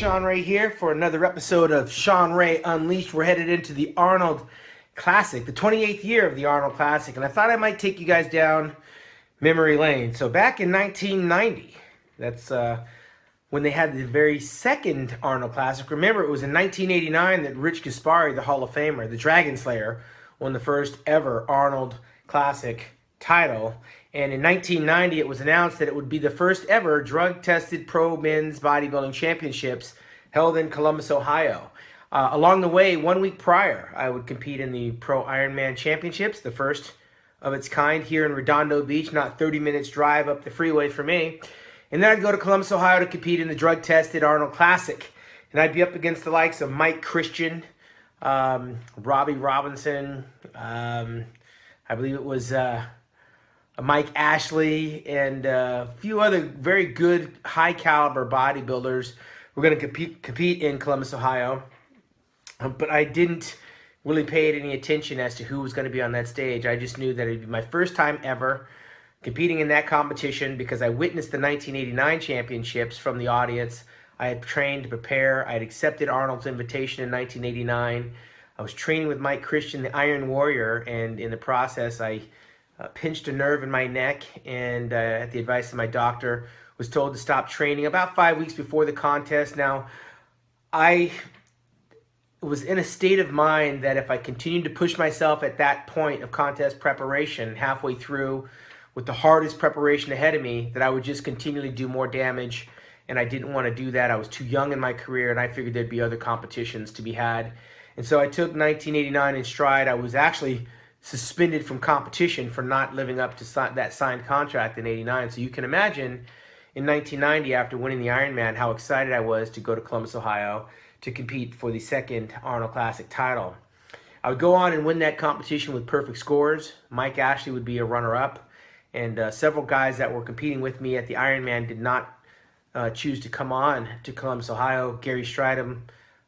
Shawn Ray here for another episode of Shawn Ray Unleashed. We're headed into the Arnold Classic, the 28th year of the Arnold Classic, and I thought I might take you guys down memory lane. So back in 1990, that's when they had the very second Arnold Classic. Remember, it was in 1989 that Rich Gaspari, the Hall of Famer, the Dragon Slayer, won the first ever Arnold Classic title. And in 1990, it was announced that it would be the first ever drug-tested pro men's bodybuilding championships held in Columbus, Ohio. Along the way, 1 week prior, I would compete in the Pro Ironman Championships, the first of its kind here in Redondo Beach, not 30 minutes drive up the freeway for me. And then I'd go to Columbus, Ohio to compete in the drug-tested Arnold Classic. And I'd be up against the likes of Mike Christian, Robbie Robinson, I believe it was Mike Ashley, and a few other very good, high-caliber bodybuilders. We're going to compete in Columbus, Ohio. But I didn't really pay any attention as to who was going to be on that stage. I just knew that it would be my first time ever competing in that competition because I witnessed the 1989 championships from the audience. I had trained to prepare. I had accepted Arnold's invitation in 1989. I was training with Mike Christian, the Iron Warrior, and in the process, I pinched a nerve in my neck, and at the advice of my doctor, was told to stop training about 5 weeks before the contest. Now, I was in a state of mind that if I continued to push myself at that point of contest preparation, halfway through, with the hardest preparation ahead of me, that I would just continually do more damage, and I didn't want to do that. I was too young in my career, and I figured there'd be other competitions to be had. And so I took 1989 in stride. I was actually suspended from competition for not living up to that signed contract in 89. So you can imagine in 1990, after winning the Ironman, how excited I was to go to Columbus, Ohio to compete for the second Arnold Classic title. I would go on and win that competition with perfect scores. Mike Ashley would be a runner-up, and several guys that were competing with me at the Ironman did not choose to come on to Columbus, Ohio. Gary Stridham,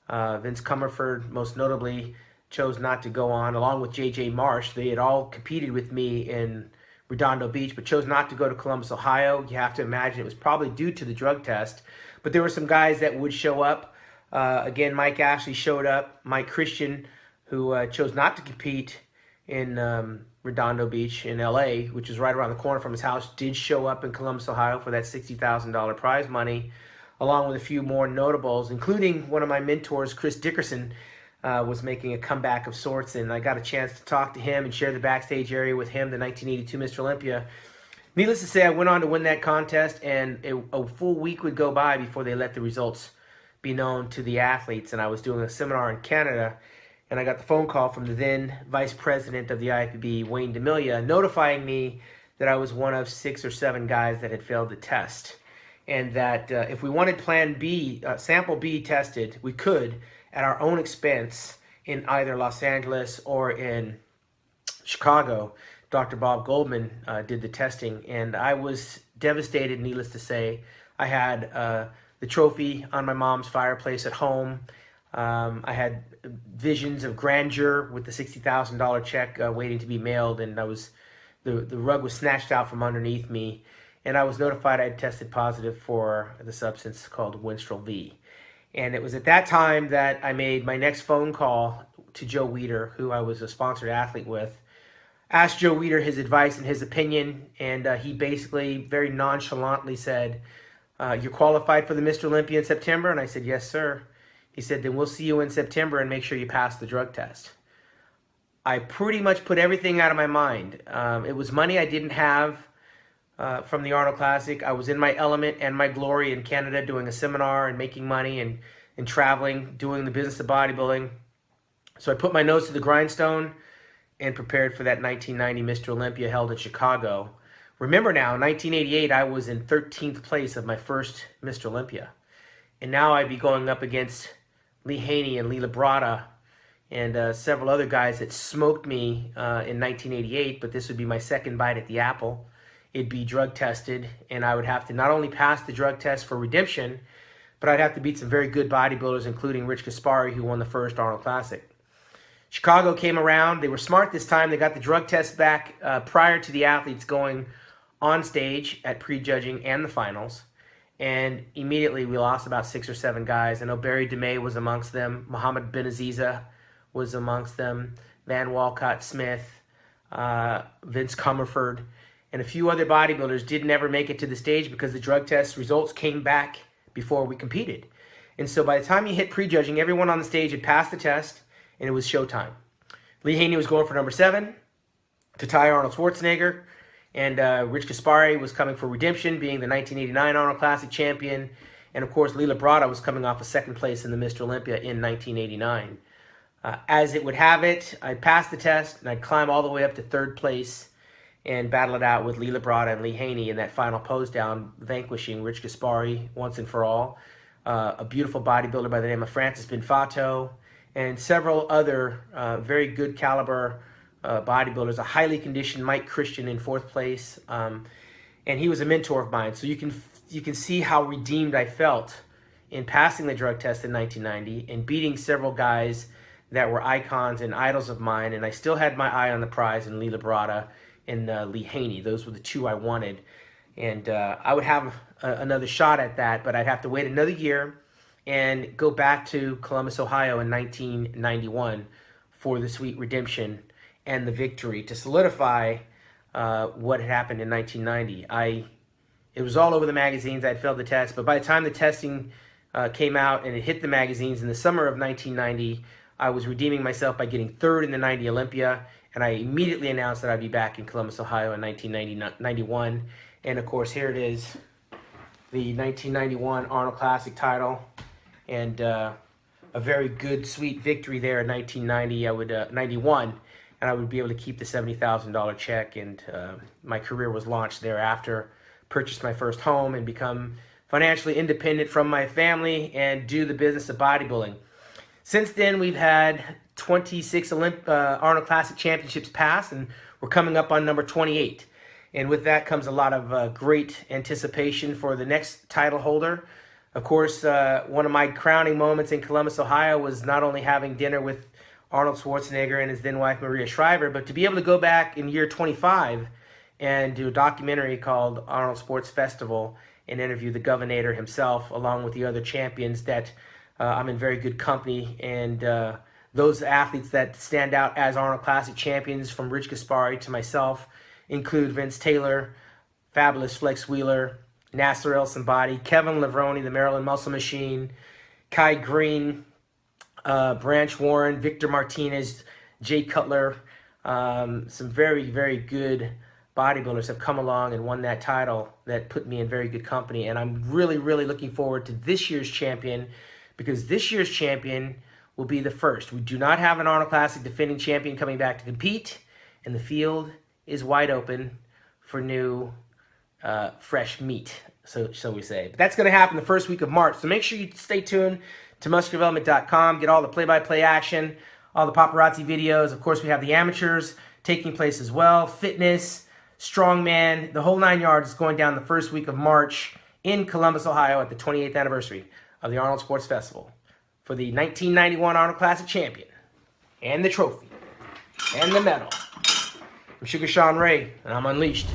Vince Comerford, most notably, chose not to go on, along with J.J. Marsh. They had all competed with me in Redondo Beach, but chose not to go to Columbus, Ohio. You have to imagine it was probably due to the drug test. But there were some guys that would show up. Again, Mike Ashley showed up. Mike Christian, who chose not to compete in Redondo Beach in L.A., which is right around the corner from his house, did show up in Columbus, Ohio for that $60,000 prize money, along with a few more notables, including one of my mentors, Chris Dickerson, was making a comeback of sorts, and I got a chance to talk to him and share the backstage area with him, the 1982 Mr. Olympia. Needless to say, I went on to win that contest, and a full week would go by before they let the results be known to the athletes, and I was doing a seminar in Canada, and I got the phone call from the then vice president of the IFBB, Wayne DeMiglia, notifying me that I was one of 6 or 7 guys that had failed the test, and that if we wanted Plan B, Sample B tested, we could, at our own expense, in either Los Angeles or in Chicago. Dr. Bob Goldman did the testing, and I was devastated, needless to say. I had the trophy on my mom's fireplace at home. I had visions of grandeur with the $60,000 check waiting to be mailed, and the rug was snatched out from underneath me, and I was notified I had tested positive for the substance called Winstrol V. And it was at that time that I made my next phone call to Joe Weider, who I was a sponsored athlete with. Asked Joe Weider his advice and his opinion, and he basically very nonchalantly said, "You're qualified for the Mr. Olympia in September?" And I said, "Yes, sir." He said, "Then we'll see you in September and make sure you pass the drug test." I pretty much put everything out of my mind. It was money I didn't have from the Arnold Classic. I was in my element and my glory in Canada doing a seminar and making money and traveling, doing the business of bodybuilding. So I put my nose to the grindstone and prepared for that 1990 Mr. Olympia held in Chicago. Remember now, in 1988, I was in 13th place of my first Mr. Olympia. And now I'd be going up against Lee Haney and Lee Labrada and several other guys that smoked me in 1988, but this would be my second bite at the apple. It'd be drug tested, and I would have to not only pass the drug test for redemption, but I'd have to beat some very good bodybuilders, including Rich Gaspari, who won the first Arnold Classic. Chicago came around. They were smart this time. They got the drug test back prior to the athletes going on stage at prejudging and the finals. and immediately we lost about 6 or 7 guys. I know Barry DeMay was amongst them. Muhammad Benaziza was amongst them. Van Walcott Smith, Vince Comerford, and a few other bodybuilders did never make it to the stage because the drug test results came back before we competed. And so by the time you hit prejudging, everyone on the stage had passed the test, and it was showtime. Lee Haney was going for number 7 to tie Arnold Schwarzenegger, and Rich Gaspari was coming for redemption, being the 1989 Arnold Classic champion. And of course, Lee Labrada was coming off a 2nd place in the Mr. Olympia in 1989. As it would have it, I'd pass the test, and I'd climb all the way up to 3rd place and battle it out with Lee Labrada and Lee Haney in that final pose down, vanquishing Rich Gaspari once and for all. A beautiful bodybuilder by the name of Francis Binfato, and several other very good caliber bodybuilders. A highly conditioned Mike Christian in 4th place, and he was a mentor of mine. So you can see how redeemed I felt in passing the drug test in 1990 and beating several guys that were icons and idols of mine, and I still had my eye on the prize in Lee Labrada and Lee Haney. Those were the 2 I wanted, and I would have another shot at that, but I'd have to wait another year and go back to Columbus, Ohio in 1991 for the sweet redemption and the victory to solidify what had happened in 1990. It was all over the magazines. I'd failed the test, but by the time the testing came out and it hit the magazines in the summer of 1990, I was redeeming myself by getting 3rd in the 90 Olympia, and I immediately announced that I'd be back in Columbus, Ohio in 1991. And of course, here it is, the 1991 Arnold Classic title, and a very good, sweet victory there in 1990. 91, and I would be able to keep the $70,000 check, and my career was launched thereafter. Purchased my first home and become financially independent from my family and do the business of bodybuilding. Since then, we've had 26 Arnold Classic championships pass, and we're coming up on number 28. And with that comes a lot of great anticipation for the next title holder. Of course, one of my crowning moments in Columbus, Ohio was not only having dinner with Arnold Schwarzenegger and his then wife, Maria Shriver, but to be able to go back in year 25 and do a documentary called Arnold Sports Festival and interview the Governator himself, along with the other champions that I'm in very good company, and those athletes that stand out as Arnold Classic champions, from Rich Gaspari to myself, include Vince Taylor, Fabulous Flex Wheeler, Nasser El Sambadi, Kevin Levrone, the Maryland Muscle Machine, Kai Green, Branch Warren, Victor Martinez, Jay Cutler. Some very, very good bodybuilders have come along and won that title that put me in very good company. And I'm really, really looking forward to this year's champion, because this year's champion will be the first. We do not have an Arnold Classic defending champion coming back to compete, and the field is wide open for new, fresh meat, so we say. But that's going to happen the first week of March, so make sure you stay tuned to musculardevelopment.com, get all the play-by-play action, all the paparazzi videos. Of course, we have the amateurs taking place as well, fitness, strongman, the whole 9 yards is going down the first week of March in Columbus, Ohio at the 28th anniversary of the Arnold Sports Festival for the 1991 Arnold Classic champion, and the trophy, and the medal. I'm Sugar Shawn Ray, and I'm unleashed.